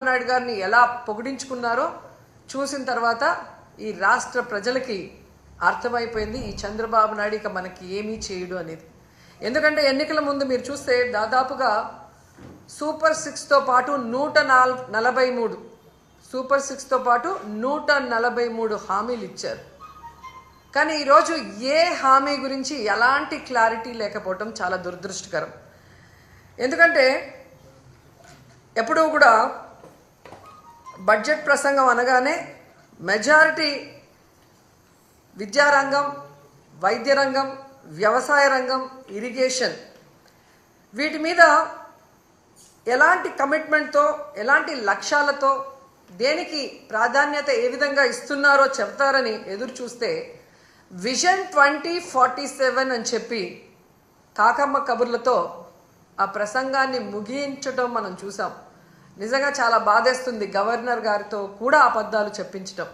నాయుడు గారిని ఎలా పొగిడించుకున్నారో చూసిన తర్వాత ఈ రాష్ట్ర ప్రజలకి అర్థమైపోయింది ఈ చంద్రబాబు నాయుడు ఇక మనకి ఏమీ చేయడు అనేది. ఎందుకంటే ఎన్నికల ముందు మీరు చూస్తే దాదాపుగా సూపర్ 6తో పాటు 143 సూపర్ 6తో పాటు 143 హామీలు ఇచ్చారు. కానీ ఈరోజు ఏ హామీ గురించి ఎలాంటి క్లారిటీ లేకపోవటం చాలా దురదృష్టకరం. ఎందుకంటే ఎప్పుడూ కూడా బడ్జెట్ ప్రసంగం అనగానే మెజారిటీ విద్యారంగం, వైద్య రంగం, వ్యవసాయ రంగం, ఇరిగేషన్ వీటి మీద ఎలాంటి కమిట్మెంట్తో, ఎలాంటి లక్ష్యాలతో, దేనికి ప్రాధాన్యత ఏ విధంగా ఇస్తున్నారో చెప్తారని ఎదురు చూస్తే విజన్ 2047 అని చెప్పి కాకమ్మ కబుర్లతో ఆ ప్రసంగాన్ని ముగించడం మనం చూసాం. నిజంగా చాలా బాధేస్తుంది గవర్నర్ గారితో కూడా అబద్ధాలు చెప్పించడం.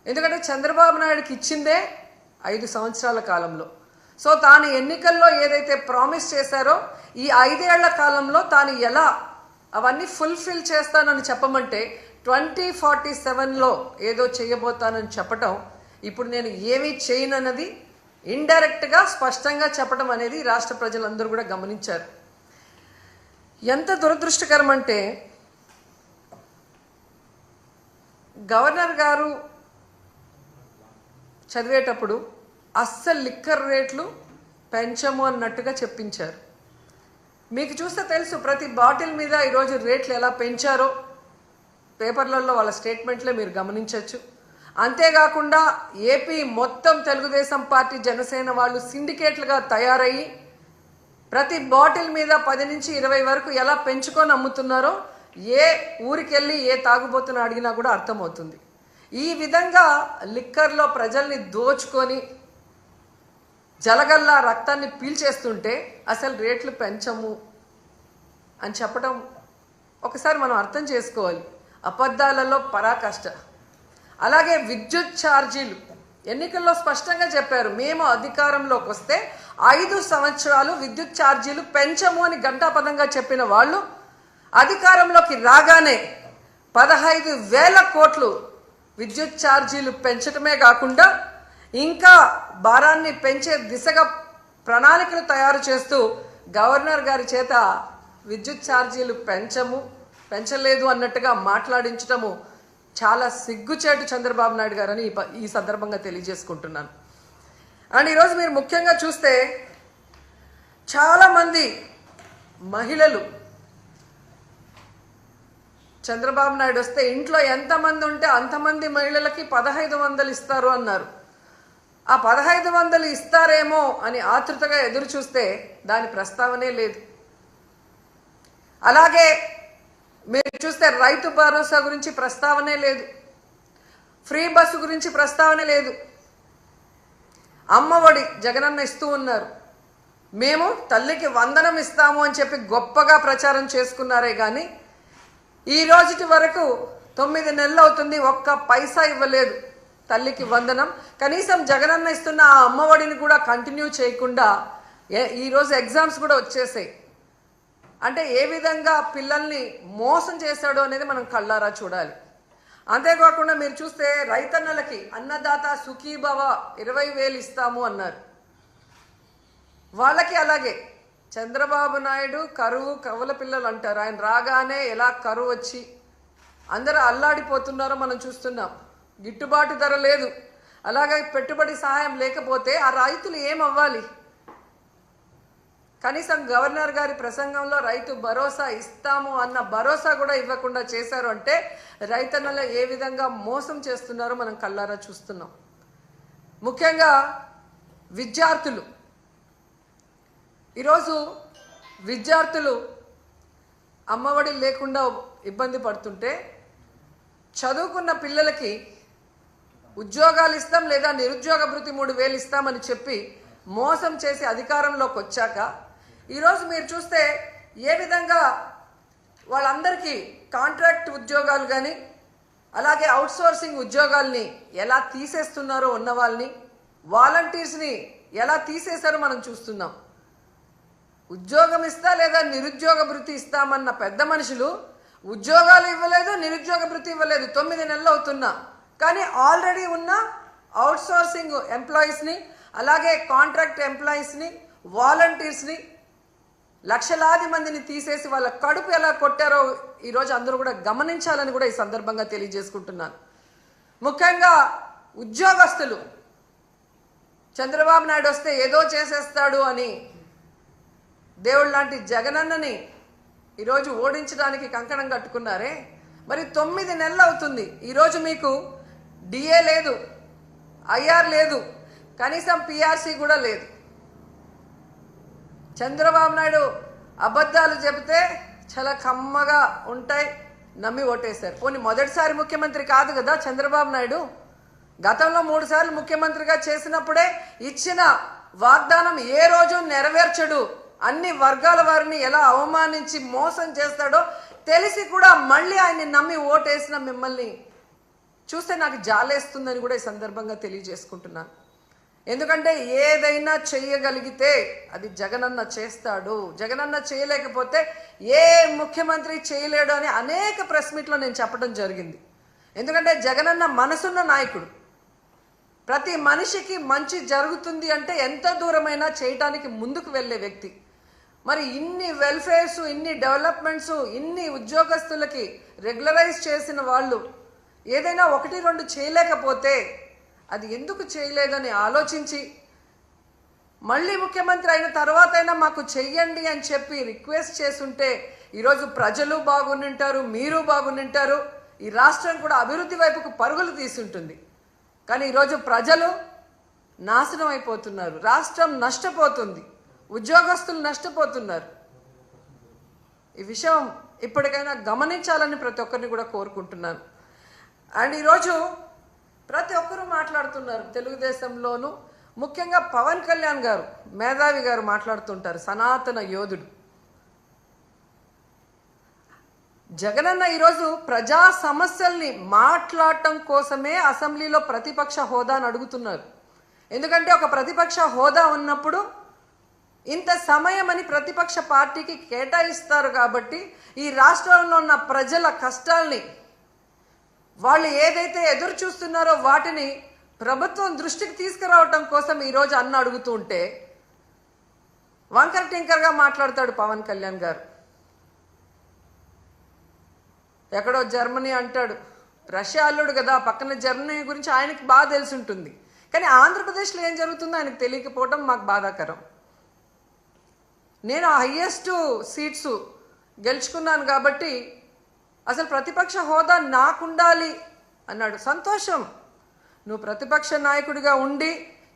ఎందుకంటే చంద్రబాబు నాయుడుకి ఇచ్చిందే 5 సంవత్సరాల కాలంలో. సో తాను ఎన్నికల్లో ఏదైతే ప్రామిస్ చేశారో ఈ 5 ఏళ్ల కాలంలో తాను ఎలా అవన్నీ ఫుల్ఫిల్ చేస్తానని చెప్పమంటే 2047లో ఏదో చేయబోతానని చెప్పటం, ఇప్పుడు నేను ఏమీ చేయనన్నది ఇండైరెక్ట్గా స్పష్టంగా చెప్పడం అనేది రాష్ట్ర ప్రజలందరూ కూడా గమనించారు. ఎంత దురదృష్టకరం అంటే గవర్నర్ గారు చదివేటప్పుడు అస్సలు లిక్కర్ రేట్లు పెంచము అన్నట్టుగా చెప్పించారు. మీకు చూస్తే తెలుసు ప్రతి బాటిల్ మీద ఈరోజు రేట్లు ఎలా పెంచారో పేపర్లలో వాళ్ళ స్టేట్మెంట్లే మీరు గమనించవచ్చు. అంతేకాకుండా ఏపీ మొత్తం తెలుగుదేశం పార్టీ, జనసేన వాళ్ళు సిండికేట్లుగా తయారయ్యి ప్రతి బాటిల్ మీద 10 నుంచి 20 వరకు ఎలా పెంచుకొని అమ్ముతున్నారో ఏ ఊరికెళ్ళి ఏ తాగుబోతున్న అడిగినా కూడా అర్థమవుతుంది. ఈ విధంగా లిక్కర్లో ప్రజల్ని దోచుకొని జలగల్లా రక్తాన్ని పీల్చేస్తుంటే అసలు రేట్లు పెంచము అని చెప్పడం ఒకసారి మనం అర్థం చేసుకోవాలి. అబద్ధాలలో పరాకాష్ట. అలాగే విద్యుత్ ఛార్జీలు ఎన్నికల్లో స్పష్టంగా చెప్పారు, మేము అధికారంలోకి వస్తే 5 సంవత్సరాలు విద్యుత్ ఛార్జీలు పెంచము అని ఘంటాపథంగా చెప్పిన వాళ్ళు అధికారంలోకి రాగానే 15,000 కోట్లు విద్యుత్ ఛార్జీలు పెంచడమే కాకుండా ఇంకా భారాన్ని పెంచే దిశగా ప్రణాళికలు తయారు చేస్తూ గవర్నర్ గారి చేత విద్యుత్ ఛార్జీలు పెంచలేదు అన్నట్టుగా మాట్లాడించడము చాలా సిగ్గుచేటు చంద్రబాబు నాయుడు గారని ఈ సందర్భంగా తెలియజేసుకుంటున్నాను. అండ్ ఈరోజు మీరు ముఖ్యంగా చూస్తే చాలామంది మహిళలు చంద్రబాబు నాయుడు వస్తే ఇంట్లో ఎంతమంది ఉంటే అంతమంది మహిళలకి 1500 ఇస్తారు అన్నారు. ఆ 1500 ఇస్తారేమో అని ఆతృతగా ఎదురు చూస్తే దాని ప్రస్తావనే లేదు. అలాగే మీరు చూస్తే రైతు భరోసా గురించి ప్రస్తావనే లేదు, ఫ్రీ బస్సు గురించి ప్రస్తావన లేదు. అమ్మఒడి జగనన్న ఇస్తూ ఉన్నారు, మేము తల్లికి వందనం ఇస్తాము అని చెప్పి గొప్పగా ప్రచారం చేసుకున్నారే కానీ ఈ రోజుటి వరకు 9 నెలలు అవుతుంది, ఒక్క పైసా ఇవ్వలేదు తల్లికి వందనం. కనీసం జగనన్న ఇస్తున్న ఆ అమ్మఒడిని కూడా కంటిన్యూ చేయకుండా ఈరోజు ఎగ్జామ్స్ కూడా వచ్చేసాయి. అంటే ఏ విధంగా పిల్లల్ని మోసం చేశాడో అనేది మనం కళ్ళారా చూడాలి. అంతేకాకుండా మీరు చూస్తే రైతన్నలకి అన్నదాత సుఖీభవ 20,000 ఇస్తాము అన్నారు. వాళ్ళకి అలాగే చంద్రబాబు నాయుడు కరువు కవల పిల్లలు అంటారు. ఆయన రాగానే ఎలా కరువు వచ్చి అందరూ అల్లాడిపోతున్నారో మనం చూస్తున్నాం. గిట్టుబాటు ధర లేదు, అలాగే పెట్టుబడి సహాయం లేకపోతే ఆ రైతులు ఏమవ్వాలి? కనీసం గవర్నర్ గారి ప్రసంగంలో రైతు భరోసా ఇస్తాము అన్న భరోసా కూడా ఇవ్వకుండా చేశారు అంటే రైతన్నలు ఏ విధంగా మోసం చేస్తున్నారో మనం కళ్ళారా చూస్తున్నాం. ముఖ్యంగా విద్యార్థులు, ఈరోజు విద్యార్థులు అమ్మఒడి లేకుండా ఇబ్బంది పడుతుంటే చదువుకున్న పిల్లలకి ఉద్యోగాలు ఇస్తాం లేదా నిరుద్యోగ భృతి 3,000 ఇస్తామని చెప్పి మోసం చేసి అధికారంలోకి వచ్చాక ఈరోజు మీరు చూస్తే ఏ విధంగా వాళ్ళందరికీ కాంట్రాక్ట్ ఉద్యోగాలు కానీ అలాగే అవుట్సోర్సింగ్ ఉద్యోగాల్ని ఎలా తీసేస్తున్నారో, ఉన్న వాళ్ళని వాలంటీర్స్ని ఎలా తీసేశారో మనం చూస్తున్నాం. ఉద్యోగం ఇస్తా లేదా నిరుద్యోగ భృతి ఇస్తామన్న పెద్ద మనుషులు ఉద్యోగాలు ఇవ్వలేదు, నిరుద్యోగ భృతి ఇవ్వలేదు. 9 నెలలు అవుతున్నా. కానీ ఆల్రెడీ ఉన్న అవుట్సోర్సింగ్ ఎంప్లాయీస్ని, అలాగే కాంట్రాక్ట్ ఎంప్లాయీస్ని, వాలంటీర్స్ని, లక్షలాది మందిని తీసేసి వాళ్ళ కడుపు ఎలా కొట్టారో ఈరోజు అందరూ కూడా గమనించాలని కూడా ఈ సందర్భంగా తెలియజేసుకుంటున్నాను. ముఖ్యంగా ఉద్యోగస్తులు చంద్రబాబు నాయుడు వస్తే ఏదో చేసేస్తాడు అని దేవుడు లాంటి జగనన్నని ఈరోజు ఓడించడానికి కంకణం కట్టుకున్నారే. మరి 9 నెలలు అవుతుంది. ఈరోజు మీకు డిఏ లేదు, ఐఆర్ లేదు, కనీసం పిఆర్సీ కూడా లేదు. చంద్రబాబు నాయుడు అబద్ధాలు చెబితే చాలా కమ్మగా ఉంటాయి, నమ్మి ఓటేశారు. పోనీ మొదటిసారి ముఖ్యమంత్రి కాదు కదా చంద్రబాబు నాయుడు. గతంలో 3 సార్లు ముఖ్యమంత్రిగా చేసినప్పుడే ఇచ్చిన వాగ్దానం ఏ రోజు నెరవేర్చడు, అన్ని వర్గాల వారిని ఎలా అవమానించి మోసం చేస్తాడో తెలిసి కూడా మళ్ళీ ఆయన్ని నమ్మి ఓటేసిన మిమ్మల్ని చూస్తే నాకు జాలేస్తుందని కూడా ఈ సందర్భంగా తెలియజేసుకుంటున్నాను. ఎందుకంటే ఏదైనా చేయగలిగితే అది జగనన్న చేస్తాడు, జగనన్న చేయలేకపోతే ఏ ముఖ్యమంత్రి చేయలేడు అని అనేక ప్రెస్ మీట్లో నేను చెప్పడం జరిగింది. ఎందుకంటే జగనన్న మనసున్న నాయకుడు. ప్రతి మనిషికి మంచి జరుగుతుంది అంటే ఎంత దూరమైనా చేయటానికి ముందుకు వెళ్ళే వ్యక్తి. మరి ఇన్ని వెల్ఫేర్స్, ఇన్ని డెవలప్మెంట్స్, ఇన్ని ఉద్యోగస్తులకి రెగ్యులరైజ్ చేసిన వాళ్ళు ఏదైనా 1-2 చేయలేకపోతే అది ఎందుకు చేయలేదని ఆలోచించి మళ్ళీ ముఖ్యమంత్రి అయిన తర్వాత అయినా మాకు చెయ్యండి అని చెప్పి రిక్వెస్ట్ చేస్తుంటే ఈరోజు ప్రజలు బాగుంటారు, మీరు బాగుంటారు, ఈ రాష్ట్రం కూడా అభివృద్ధి వైపుకు పరుగులు తీసుంటుంది. కానీ ఈరోజు ప్రజలు నాశనం అయిపోతున్నారు, రాష్ట్రం నష్టపోతుంది, ఉద్యోగస్తులు నష్టపోతున్నారు. ఈ విషయం ఇప్పటికైనా గమనించాలని ప్రతి ఒక్కరిని కూడా కోరుకుంటున్నాను. అండ్ ఈరోజు ప్రతి ఒక్కరూ మాట్లాడుతున్నారు తెలుగుదేశంలోనూ, ముఖ్యంగా పవన్ కళ్యాణ్ గారు, మేధావి గారు మాట్లాడుతుంటారు, సనాతన యోధుడు. జగనన్న ఈరోజు ప్రజా సమస్యల్ని మాట్లాడటం కోసమే అసెంబ్లీలో ప్రతిపక్ష హోదాను అడుగుతున్నారు. ఎందుకంటే ఒక ప్రతిపక్ష హోదా ఉన్నప్పుడు ఇంత సమయం అని ప్రతిపక్ష పార్టీకి కేటాయిస్తారు. కాబట్టి ఈ రాష్ట్రంలో ఉన్న ప్రజల కష్టాల్ని, వాళ్ళు ఏదైతే ఎదురు చూస్తున్నారో వాటిని ప్రభుత్వం దృష్టికి తీసుకురావటం కోసం ఈరోజు అన్న అడుగుతూ ఉంటే వంకర టింకర్గా మాట్లాడతాడు పవన్ కళ్యాణ్ గారు. ఎక్కడో జర్మనీ అంటాడు, రష్యా అల్లుడు కదా, పక్కన జర్మనీ గురించి ఆయనకి బాగా తెలిసి ఉంటుంది. కానీ ఆంధ్రప్రదేశ్లో ఏం జరుగుతుందో ఆయనకు తెలియకపోవడం మాకు బాధాకరం. నేను హైయెస్ట్ సీట్స్ గెలుచుకున్నాను కాబట్టి అసలు ప్రతిపక్ష హోదా నాకుండాలి అన్నాడు. సంతోషం, నువ్వు ప్రతిపక్ష నాయకుడిగా ఉండి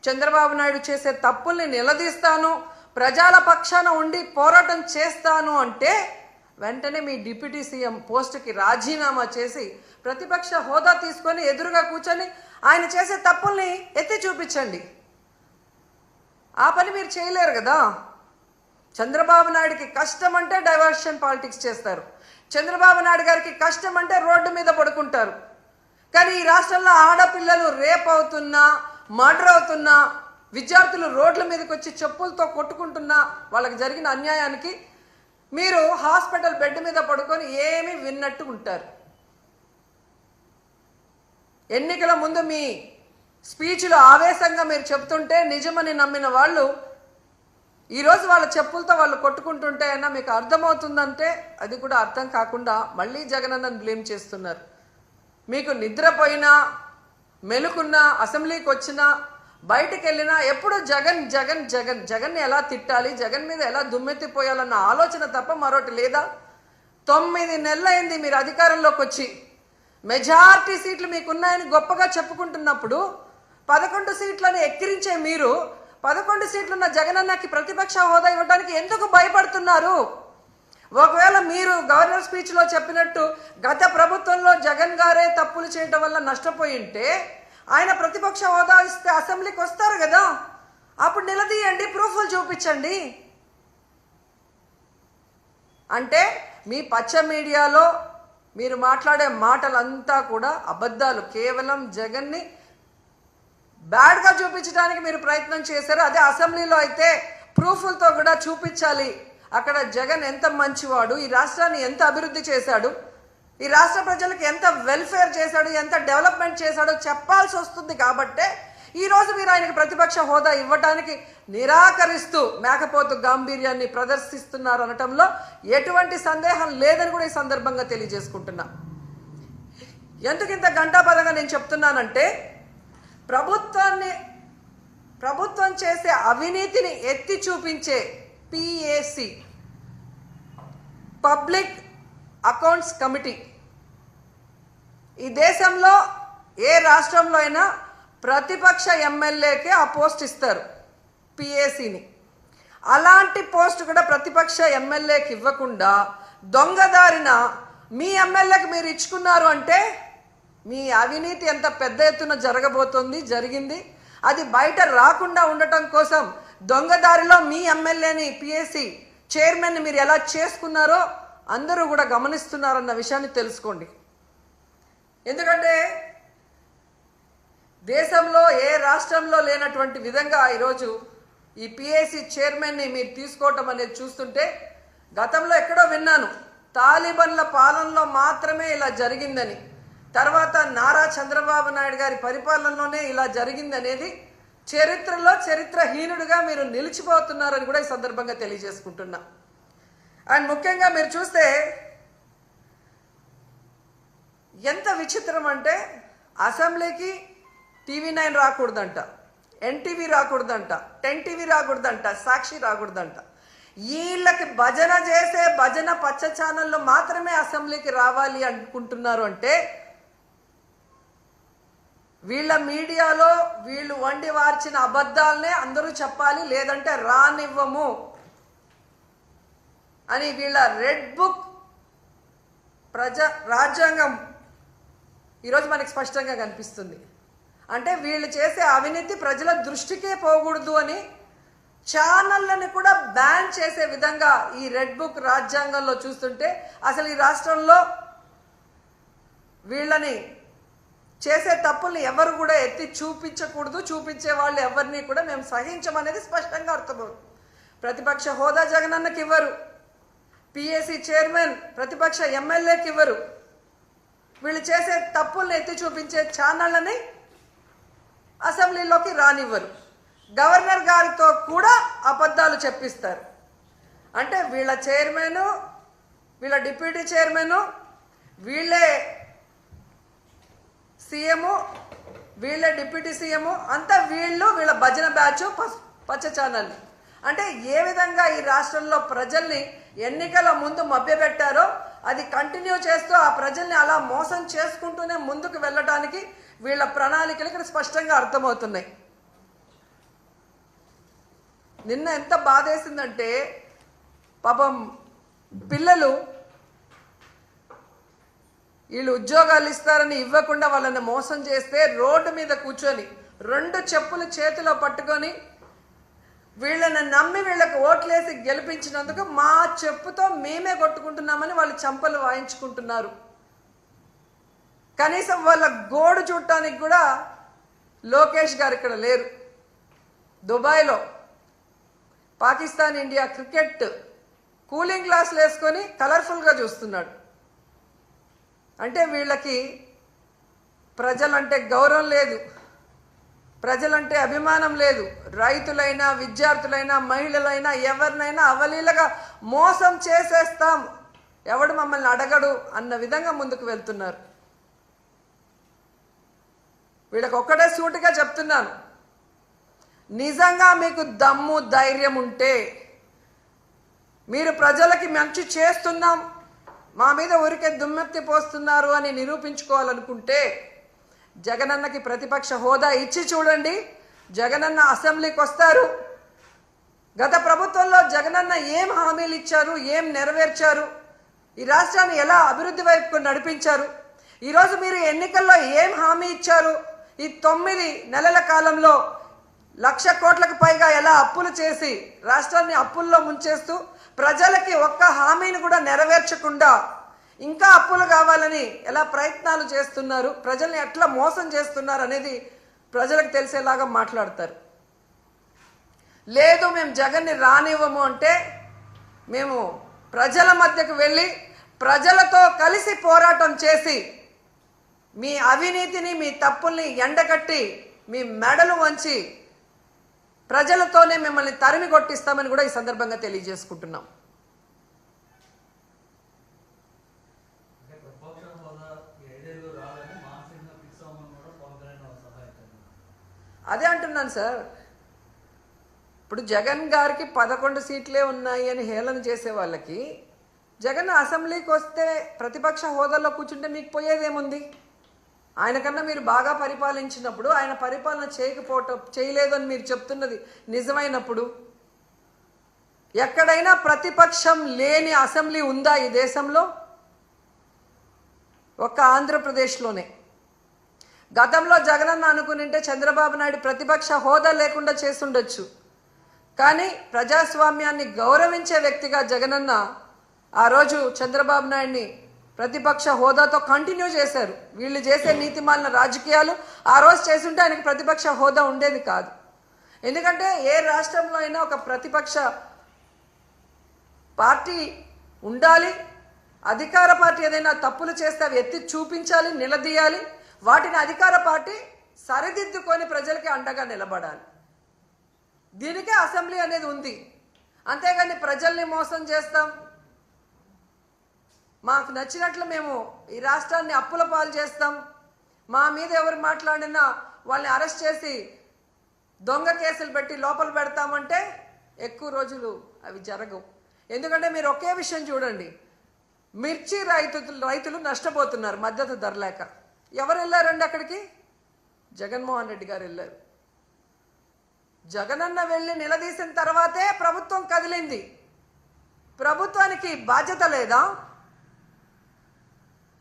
చంద్రబాబు నాయుడు చేసే తప్పుల్ని నిలదీస్తాను, ప్రజల పక్షాన ఉండి పోరాటం చేస్తాను అంటే వెంటనే మీ డిప్యూటీ సీఎం పోస్టుకి రాజీనామా చేసి ప్రతిపక్ష హోదా తీసుకొని ఎదురుగా కూర్చొని ఆయన చేసే తప్పుల్ని ఎత్తి చూపించండి. ఆ పని మీరు చేయలేరు కదా. చంద్రబాబు నాయుడికి కష్టం అంటే డైవర్షన్ పాలిటిక్స్ చేస్తారు, చంద్రబాబు నాయుడు గారికి కష్టం అంటే రోడ్డు మీద పడుకుంటారు. కానీ ఈ రాష్ట్రంలో ఆడపిల్లలు రేప్ అవుతున్నా, మర్డర్ అవుతున్నా, విద్యార్థులు రోడ్ల మీదకి వచ్చి చెప్పులతో కొట్టుకుంటున్నా, వాళ్ళకి జరిగిన అన్యాయానికి మీరు హాస్పిటల్ బెడ్ మీద పడుకొని ఏమీ విన్నట్టు ఉంటారు. ఎన్నికల ముందు మీ స్పీచ్లో ఆవేశంగా మీరు చెప్తుంటే నిజమని నమ్మిన వాళ్ళు ఈరోజు వాళ్ళ చెప్పులతో వాళ్ళు కొట్టుకుంటుంటే అయినా మీకు అర్థమవుతుందంటే అది కూడా అర్థం కాకుండా మళ్ళీ జగనన్నను బ్లేమ్ చేస్తున్నారు. మీకు నిద్రపోయినా, మెలుకున్నా, అసెంబ్లీకి వచ్చినా, బయటకు వెళ్ళినా ఎప్పుడు జగన్ జగన్ జగన్ జగన్ని ఎలా తిట్టాలి, జగన్ మీద ఎలా దుమ్మెత్తిపోయాలన్న ఆలోచన తప్ప మరొకటి లేదా? 9 నెలలైంది మీరు అధికారంలోకి వచ్చి. మెజారిటీ సీట్లు మీకున్నాయని గొప్పగా చెప్పుకుంటున్నప్పుడు 11 సీట్లను ఎక్కిరించే మీరు 11 సీట్లున్న జగనన్నకి ప్రతిపక్ష హోదా ఇవ్వడానికి ఎందుకు భయపడుతున్నారు? ఒకవేళ మీరు గవర్నర్ స్పీచ్లో చెప్పినట్టు గత ప్రభుత్వంలో జగన్ గారే తప్పులు చేయడం వల్ల నష్టపోయి ఉంటే ఆయన ప్రతిపక్ష హోదా ఇస్తే అసెంబ్లీకి వస్తారు కదా, అప్పుడు నిలదీయండి, ప్రూఫ్లు చూపించండి. అంటే మీ పచ్చ మీడియాలో మీరు మాట్లాడే మాటలంతా కూడా అబద్ధాలు, కేవలం జగన్ని బ్యాడ్గా చూపించడానికి మీరు ప్రయత్నం చేశారు. అదే అసెంబ్లీలో అయితే ప్రూఫ్లతో కూడా చూపించాలి, అక్కడ జగన్ ఎంత మంచివాడు, ఈ రాష్ట్రాన్ని ఎంత అభివృద్ధి చేశాడు, ఈ రాష్ట్ర ప్రజలకు ఎంత వెల్ఫేర్ చేశాడు, ఎంత డెవలప్మెంట్ చేశాడో చెప్పాల్సి వస్తుంది. కాబట్టే ఈరోజు మీరు ఆయనకు ప్రతిపక్ష హోదా ఇవ్వటానికి నిరాకరిస్తూ మేకపోతు గాంభీర్యాన్ని ప్రదర్శిస్తున్నారు అనటంలో ఎటువంటి సందేహం లేదని కూడా ఈ సందర్భంగా తెలియజేసుకుంటున్నా. ఎందుకు ఇంత ఘంటాపదంగా నేను చెప్తున్నానంటే, ప్రభుత్వం చేసే అవినీతిని ఎత్తి చూపించే PAC, పబ్లిక్ అకౌంట్స్ కమిటీ, ఈ దేశంలో ఏ రాష్ట్రంలో అయినా ప్రతిపక్ష ఎమ్మెల్యేకే ఆ పోస్ట్ ఇస్తారు, PACని. అలాంటి పోస్ట్ కూడా ప్రతిపక్ష ఎమ్మెల్యేకి ఇవ్వకుండా దొంగదారిన మీ ఎమ్మెల్యేకి మీరు ఇచ్చుకున్నారు అంటే మీ అవినీతి ఎంత పెద్ద ఎత్తున జరిగింది. అది బయట రాకుండా ఉండటం కోసం దొంగదారిలో మీ ఎమ్మెల్యేని PAC చైర్మన్ని మీరు ఎలా చేసుకున్నారో అందరూ కూడా గమనిస్తున్నారన్న విషయాన్ని తెలుసుకోండి. ఎందుకంటే దేశంలో ఏ రాష్ట్రంలో లేనటువంటి విధంగా ఈరోజు ఈ PAC చైర్మన్ని మీరు తీసుకోవటం అనేది చూస్తుంటే, గతంలో ఎక్కడో విన్నాను తాలిబన్ల పాలనలో మాత్రమే ఇలా జరిగిందని, తర్వాత నారా చంద్రబాబు నాయుడు గారి పరిపాలనలోనే ఇలా జరిగింది అనేది చరిత్రలో చరిత్రహీనుడిగా మీరు నిలిచిపోతున్నారని కూడా ఈ సందర్భంగా తెలియజేసుకుంటున్నా. అండ్ ముఖ్యంగా మీరు చూస్తే ఎంత విచిత్రం అంటే, అసెంబ్లీకి TV9 రాకూడదంట, NTV రాకూడదంట, 10TV రాకూడదంట, సాక్షి రాకూడదంట. వీళ్ళకి భజన చేసే భజన పచ్చ ఛానళ్ళు మాత్రమే అసెంబ్లీకి రావాలి అనుకుంటున్నారు అంటే, వీళ్ళ మీడియాలో వీళ్ళు వండి వార్చిన అబద్ధాలనే అందరూ చెప్పాలి, లేదంటే రానివ్వము అని వీళ్ళ రెడ్ బుక్ రాజ్యాంగం ఈరోజు మనకి స్పష్టంగా కనిపిస్తుంది. అంటే వీళ్ళు చేసే అవినీతి ప్రజల దృష్టికే పోకూడదు అని ఛానళ్ళని కూడా బ్యాన్ చేసే విధంగా ఈ రెడ్ బుక్ రాజ్యాంగంలో చూస్తుంటే, అసలు ఈ రాష్ట్రంలో వీళ్ళని చేసే తప్పుల్ని ఎవరు కూడా ఎత్తి చూపించకూడదు, చూపించే వాళ్ళు ఎవరిని కూడా మేము సహించమనేది స్పష్టంగా అర్థమవుతుంది. ప్రతిపక్ష హోదా జగనన్నకి ఇవ్వరు, PAC చైర్మన్ ప్రతిపక్ష ఎమ్మెల్యేకి ఇవ్వరు, వీళ్ళు చేసే తప్పుల్ని ఎత్తి చూపించే ఛానళ్ళని అసెంబ్లీలోకి రానివ్వరు, గవర్నర్ గారితో కూడా అబద్ధాలు చెప్పిస్తారు. అంటే వీళ్ళ చైర్మన్, వీళ్ళ డిప్యూటీ చైర్మన్, వీళ్ళే CM, వీళ్ళే డిప్యూటీ CM, అంతా వీళ్ళ భజన బ్యాచ్ పచ్చ ఛానల్. అంటే ఏ విధంగా ఈ రాష్ట్రంలో ప్రజల్ని ఎన్నికల ముందు మభ్యపెట్టారో అది కంటిన్యూ చేస్తూ ఆ ప్రజల్ని అలా మోసం చేసుకుంటూనే ముందుకు వెళ్ళడానికి వీళ్ళ ప్రణాళికలు ఇక్కడ స్పష్టంగా అర్థమవుతున్నాయి. నిన్న ఎంత బాధేసిందంటే, పాపం పిల్లలు వీళ్ళు ఉద్యోగాలు ఇస్తారని ఇవ్వకుండా వాళ్ళని మోసం చేస్తే రోడ్డు మీద కూర్చొని 2 చెప్పులు చేతిలో పట్టుకొని వీళ్ళని నమ్మి వీళ్ళకి ఓట్లేసి గెలిపించినందుకు మా చెప్పుతో మేమే కొట్టుకుంటున్నామని వాళ్ళు చంపలు వాయించుకుంటున్నారు. కనీసం వాళ్ళ గోడు చూడటానికి కూడా లోకేష్ గారు ఇక్కడ లేరు. దుబాయ్లో పాకిస్తాన్ ఇండియా క్రికెట్ కూలింగ్ గ్లాసులు వేసుకొని కలర్ఫుల్గా చూస్తున్నాడు. అంటే వీళ్ళకి ప్రజలంటే గౌరవం లేదు, ప్రజలంటే అభిమానం లేదు. రైతులైనా, విద్యార్థులైనా, మహిళలైనా ఎవరినైనా అవలీలగా మోసం చేసేస్తాం, ఎవడు మమ్మల్ని అడగడు అన్న విధంగా ముందుకు వెళ్తున్నారు. వీళ్ళకి ఒక్కటే సూటిగా చెప్తున్నాను, నిజంగా మీకు దమ్ము ధైర్యం ఉంటే, మీరు ప్రజలకి మంచి చేస్తున్నాం, మా మీద ఊరికే దుమ్మెత్తి పోస్తున్నారు అని నిరూపించుకోవాలనుకుంటే జగనన్నకి ప్రతిపక్ష హోదా ఇచ్చి చూడండి. జగనన్న అసెంబ్లీకి వస్తారు. గత ప్రభుత్వంలో జగనన్న ఏం హామీలు ఇచ్చారు, ఏం నెరవేర్చారు, ఈ రాష్ట్రాన్ని ఎలా అభివృద్ధి వైపుకు నడిపించారు, ఈరోజు మీరు ఎన్నికల్లో ఏం హామీ ఇచ్చారు, ఈ 9 నెలల కాలంలో 1,00,000 కోట్లకు పైగా ఎలా అప్పులు చేసి రాష్ట్రాన్ని అప్పుల్లో ముంచేస్తూ ప్రజలకి ఒక్క హామీని కూడా నెరవేర్చకుండా ఇంకా అప్పులు కావాలని ఎలా ప్రయత్నాలు చేస్తున్నారు, ప్రజల్ని ఎట్లా మోసం చేస్తున్నారు అనేది ప్రజలకు తెలిసేలాగా మాట్లాడతారు. లేదు మేము జగన్ని రానివ్వము అంటే మేము ప్రజల మధ్యకు వెళ్ళి ప్రజలతో కలిసి పోరాటం చేసి మీ అవినీతిని మీ తప్పుల్ని ఎండగట్టి మీ మెడలు వంచి ప్రజలతోనే మిమ్మల్ని తరిమి కొట్టిస్తామని కూడా ఈ సందర్భంగా తెలియజేసుకుంటున్నాం. అదే అంటున్నాను సార్. ఇప్పుడు జగన్ గారికి 11 సీట్లే ఉన్నాయి అని హేళన చేసే వాళ్ళకి జగన్ అసెంబ్లీకి వస్తే ప్రతిపక్ష హోదాలో కూర్చుంటే మీకు పోయేదేముంది? ఆయన కన్నా మీరు బాగా పరిపాలించినప్పుడు ఆయన పరిపాలన చేయలేదు అని మీరు చెప్తున్నది నిజమైనప్పుడు ఎక్కడైనా ప్రతిపక్షం లేని అసెంబ్లీ ఉందా ఈ దేశంలో? ఒక్క ఆంధ్రప్రదేశ్లోనే. గతంలో జగనన్న అనుకునింటే చంద్రబాబు నాయుడు ప్రతిపక్ష హోదా లేకుండా చేసుండొచ్చు. కానీ ప్రజాస్వామ్యాన్ని గౌరవించే వ్యక్తిగా జగనన్న ఆ రోజు చంద్రబాబు నాయుడిని ప్రతిపక్ష హోదాతో కంటిన్యూ చేశారు. వీళ్ళు చేసే నీతిమాలిన రాజకీయాలు ఆ రోజు చేసుంటే ఆయనకు ప్రతిపక్ష హోదా ఉండేది కాదు. ఎందుకంటే ఏ రాష్ట్రంలో అయినా ఒక ప్రతిపక్ష పార్టీ ఉండాలి. అధికార పార్టీ ఏదైనా తప్పులు చేస్తే అవి ఎత్తి చూపించాలి, నిలదీయాలి. వాటిని అధికార పార్టీ సరిదిద్దుకొని ప్రజలకి అండగా నిలబడాలి. దీనికే అసెంబ్లీ అనేది ఉంది. అంతేగాని ప్రజల్ని మోసం చేస్తాం, మాకు నచ్చినట్లు మేము ఈ రాష్ట్రాన్ని అప్పుల పాలు చేస్తాం, మా మీద ఎవరు మాట్లాడినా వాళ్ళని అరెస్ట్ చేసి దొంగ కేసులు పెట్టి లోపల పెడతామంటే ఎక్కువ రోజులు అవి జరగవు. ఎందుకంటే మీరు ఒకే విషయం చూడండి, మిర్చి రైతులు నష్టపోతున్నారు మద్దతు ధర లేక. ఎవరు వెళ్ళారండి అక్కడికి? జగన్మోహన్ రెడ్డి గారు వెళ్ళారు. జగనన్న వెళ్ళి నిలదీసిన తర్వాతే ప్రభుత్వం కదిలింది. ప్రభుత్వానికి బాధ్యత లేదా?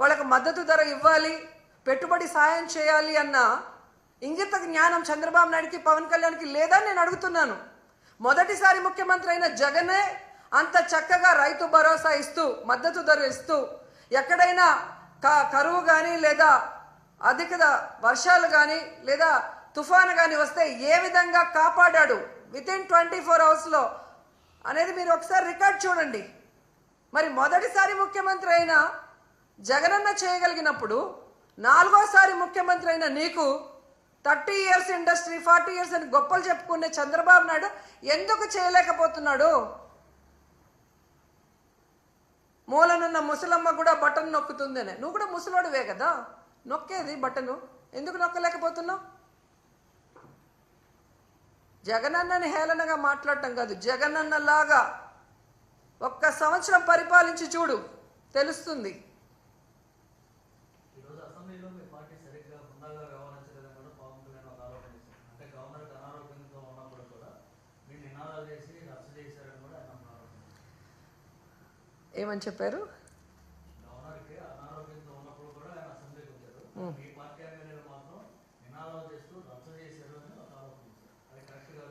వాళ్ళకు మద్దతు ధర ఇవ్వాలి, పెట్టుబడి సాయం చేయాలి అన్న ఇంగిత జ్ఞానం చంద్రబాబు నాయుడికి, పవన్ కళ్యాణ్కి లేదని నేను అడుగుతున్నాను. మొదటిసారి ముఖ్యమంత్రి అయిన జగనే అంత చక్కగా రైతు భరోసా ఇస్తూ, మద్దతు ధర ఇస్తూ, ఎక్కడైనా కరువు కానీ లేదా అధిక వర్షాలు కానీ లేదా తుఫాను కానీ వస్తే ఏ విధంగా కాపాడాడు వితిన్ 24 అవర్స్లో అనేది మీరు ఒకసారి రికార్డ్ చూడండి. మరి మొదటిసారి ముఖ్యమంత్రి అయిన జగనన్న చేయగలిగినప్పుడు 4వ సారి ముఖ్యమంత్రి అయిన నీకు 30 ఇయర్స్ ఇండస్ట్రీ, 40 ఇయర్స్ అని గొప్పలు చెప్పుకునే చంద్రబాబు నాయుడు ఎందుకు చేయలేకపోతున్నాడు? మూలనున్న ముసలమ్మ కూడా బటన్ నొక్కుతుందనే. నువ్వు కూడా ముసలోడివే కదా, నొక్కేది బటను, ఎందుకు నొక్కలేకపోతున్నావు? జగనన్నని హేళనగా మాట్లాడటం కాదు, జగనన్నలాగా 1 సంవత్సరం పరిపాలించి చూడు, తెలుస్తుంది. ఏమని చెప్పారు?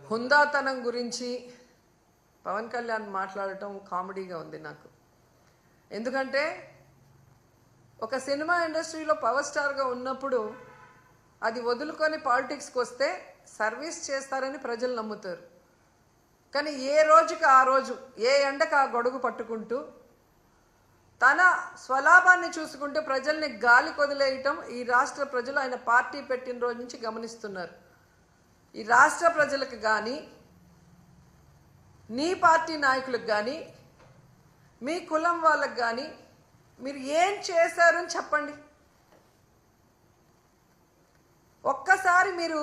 హుందాతనం గురించి పవన్ కళ్యాణ్ మాట్లాడటం కామెడీగా ఉంది నాకు. ఎందుకంటే ఒక సినిమా ఇండస్ట్రీలో పవర్ స్టార్గా ఉన్నప్పుడు అది వదులుకొని పాలిటిక్స్కి వస్తే సర్వీస్ చేస్తారని ప్రజలు నమ్ముతారు. కానీ ఏ రోజుకి ఆ రోజు, ఏ ఎండకు ఆ గొడుగు పట్టుకుంటూ తన స్వలాభాన్ని చూసుకుంటూ ప్రజల్ని గాలి కొదిలేయటం ఈ రాష్ట్ర ప్రజలు ఆయన పార్టీ పెట్టిన రోజు నుంచి గమనిస్తున్నారు. ఈ రాష్ట్ర ప్రజలకు కానీ, నీ పార్టీ నాయకులకు కానీ, మీ కులం వాళ్ళకు కానీ మీరు ఏం చేశారు అని చెప్పండి. ఒక్కసారి మీరు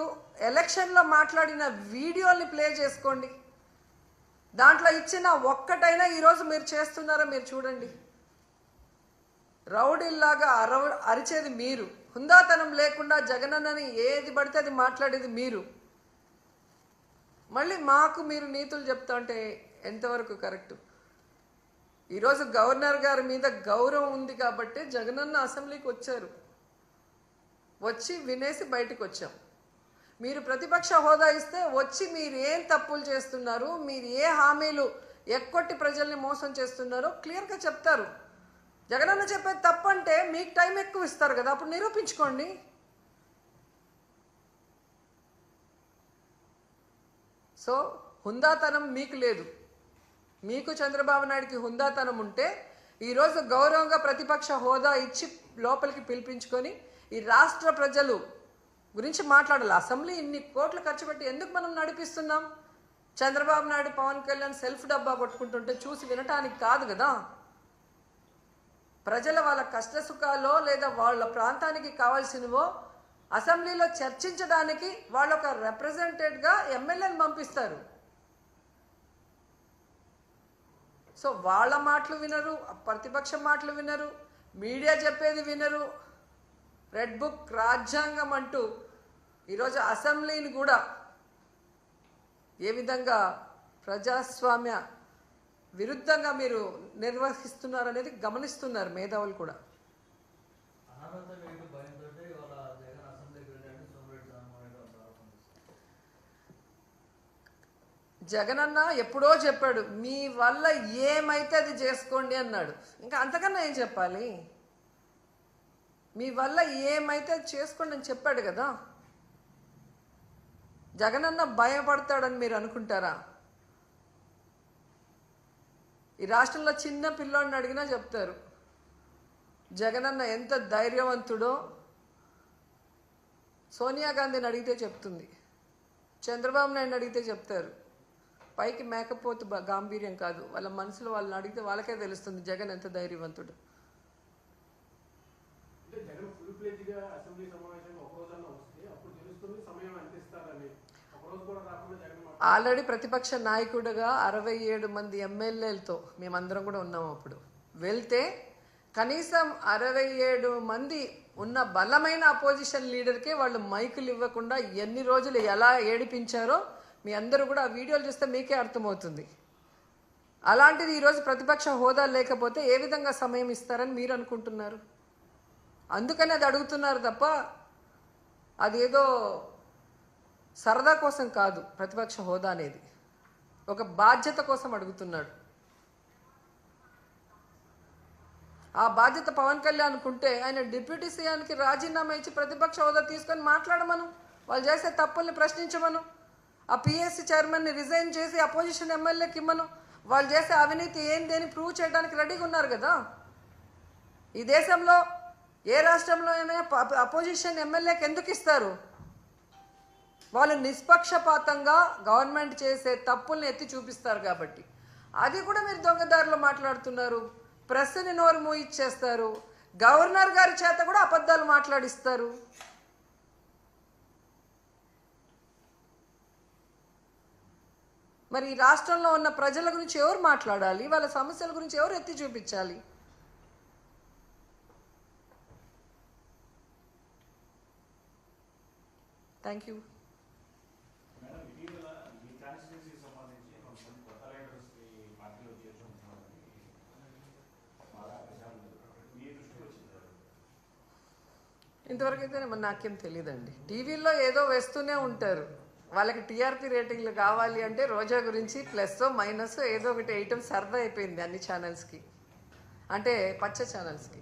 ఎలక్షన్లో మాట్లాడిన వీడియోని ప్లే చేసుకోండి. దాంట్లో ఇచ్చిన ఒక్కటైనా ఈరోజు మీరు చేస్తున్నారో మీరు చూడండి. రౌడీల్లాగా అరిచేది మీరు, హుందాతనం లేకుండా జగనన్నని ఏది పడితే అది మాట్లాడేది మీరు. మళ్ళీ మాకు మీరు నీతులు చెప్తా ఉంటే ఎంతవరకు కరెక్టు? ఈరోజు గవర్నర్ గారి మీద గౌరవం ఉంది కాబట్టి జగనన్న అసెంబ్లీకి వచ్చారు, వచ్చి వినేసి బయటకు వచ్చాం. మీరు ప్రతిపక్ష హోదా ఇస్తే వచ్చి మీరు ఏం తప్పులు చేస్తున్నారు, మీరు ఏ హామీలు ఎక్కొట్టి ప్రజల్ని మోసం చేస్తున్నారో క్లియర్గా చెప్తారు. జగనన్న చెప్పేది తప్పంటే మీకు టైం ఎక్కువ ఇస్తారు కదా, అప్పుడు నిరూపించుకోండి. సో హుందాతనం మీకు లేదు. మీకు చంద్రబాబు నాయుడికి హుందాతనం ఉంటే ఈరోజు గౌరవంగా ప్రతిపక్ష హోదా ఇచ్చి లోపలికి పిలిపించుకొని ఈ రాష్ట్ర ప్రజలు గురించి మాట్లాడాలి. అసెంబ్లీ ఇన్ని కోట్లు ఖర్చు పెట్టి ఎందుకు మనం నడిపిస్తున్నాం? చంద్రబాబు నాయుడు, పవన్ కళ్యాణ్ సెల్ఫ్ డబ్బా కొట్టుకుంటుంటే చూసి వినటానికి కాదు కదా. ప్రజల వాళ్ళ కష్ట సుఖాలో లేదా వాళ్ళ ప్రాంతానికి కావాల్సినవో అసెంబ్లీలో చర్చించడానికి వాళ్ళు ఒక రిప్రజెంటేటివ్గా ఎమ్మెల్యేని పంపిస్తారు. సో వాళ్ళ మాటలు వినరు, ప్రతిపక్షం మాటలు వినరు, మీడియా చెప్పేది వినరు. రెడ్ బుక్ రాజ్యాంగం అంటూ ఈరోజు అసెంబ్లీని కూడా ఏ విధంగా ప్రజాస్వామ్య విరుద్ధంగా మీరు నిర్వహిస్తున్నారనేది గమనిస్తున్నారు మేధావులు కూడా. జగనన్న ఎప్పుడో చెప్పాడు, మీ వల్ల ఏమైతే అది చేసుకోండి అన్నాడు. ఇంకా అంతకన్నా ఏం చెప్పాలి? మీ వల్ల ఏమైతే అది చేసుకోండి అని చెప్పాడు కదా. జగనన్న భయపడతాడని మీరు అనుకుంటారా? ఈ రాష్ట్రంలో చిన్న పిల్లోడిని అడిగినా చెప్తారు జగనన్న ఎంత ధైర్యవంతుడో. సోనియా గాంధీని అడిగితే చెప్తుంది, చంద్రబాబు నాయుడిని అడిగితే చెప్తారు. పైకి మేకపోతు గాంభీర్యం కాదు, వాళ్ళ మనసులో వాళ్ళని అడిగితే వాళ్ళకే తెలుస్తుంది జగన్ ఎంత ధైర్యవంతుడు. ఆల్రెడీ ప్రతిపక్ష నాయకుడిగా 67 మంది ఎమ్మెల్యేలతో మేమందరం కూడా ఉన్నాం. అప్పుడు వెళ్తే కనీసం 67 మంది ఉన్న బలమైన అపోజిషన్ లీడర్కే వాళ్ళు మైకులు ఇవ్వకుండా ఎన్ని రోజులు ఎలా ఏడిపించారో మీ అందరూ కూడా ఆ వీడియోలు చూస్తే మీకే అర్థమవుతుంది. అలాంటిది ఈరోజు ప్రతిపక్ష హోదా లేకపోతే ఏ విధంగా సమయం ఇస్తారని మీరు అనుకుంటున్నారు? అందుకని అది అడుగుతున్నారు తప్ప అదేదో సరదా కోసం కాదు. ప్రతిపక్ష హోదా అనేది ఒక బాధ్యత కోసం అడుగుతున్నాడు. ఆ బాధ్యత పవన్ కళ్యాణ్ అనుకుంటే ఆయన డిప్యూటీ సీఎంకి రాజీనామా ఇచ్చి ప్రతిపక్ష హోదా తీసుకొని మాట్లాడమను, వాళ్ళు చేసే తప్పుల్ని ప్రశ్నించమను. ఆ పిఎస్సి చైర్మన్ని రిజైన్ చేసి అపోజిషన్ ఎమ్మెల్యేకి ఇమ్మను. వాళ్ళు చేసే అవినీతి ఏంటి అని ప్రూవ్ చేయడానికి రెడీగా ఉన్నారు కదా. ఈ దేశంలో ఏ రాష్ట్రంలో అయినా అపోజిషన్ ఎమ్మెల్యేకి ఎందుకు ఇస్తారు? వాళ్ళు నిష్పక్షపాతంగా గవర్నమెంట్ చేసే తప్పుల్ని ఎత్తి చూపిస్తారు కాబట్టి. అది కూడా మీరు దొంగదారిలో మాట్లాడుతున్నారు. ప్రెస్ని నోరు మూయిచ్చేస్తారు. గవర్నర్ గారి చేత కూడా అబద్ధాలు మాట్లాడిస్తారు. మరి ఈ రాష్ట్రంలో ఉన్న ప్రజల గురించి ఎవరు మాట్లాడాలి? వాళ్ళ సమస్యల గురించి ఎవరు ఎత్తి చూపించాలి? Thank you. ఇంతవరకు అయితే నాకేం తెలియదండి. టీవీలో ఏదో వేస్తూనే ఉంటారు. వాళ్ళకి టీఆర్పీ రేటింగ్లు కావాలి అంటే రోజా గురించి ప్లస్ మైనస్ ఏదో ఒకటి వేయటం సరదా అయిపోయింది అన్ని ఛానల్స్కి, అంటే పచ్చ ఛానల్స్కి.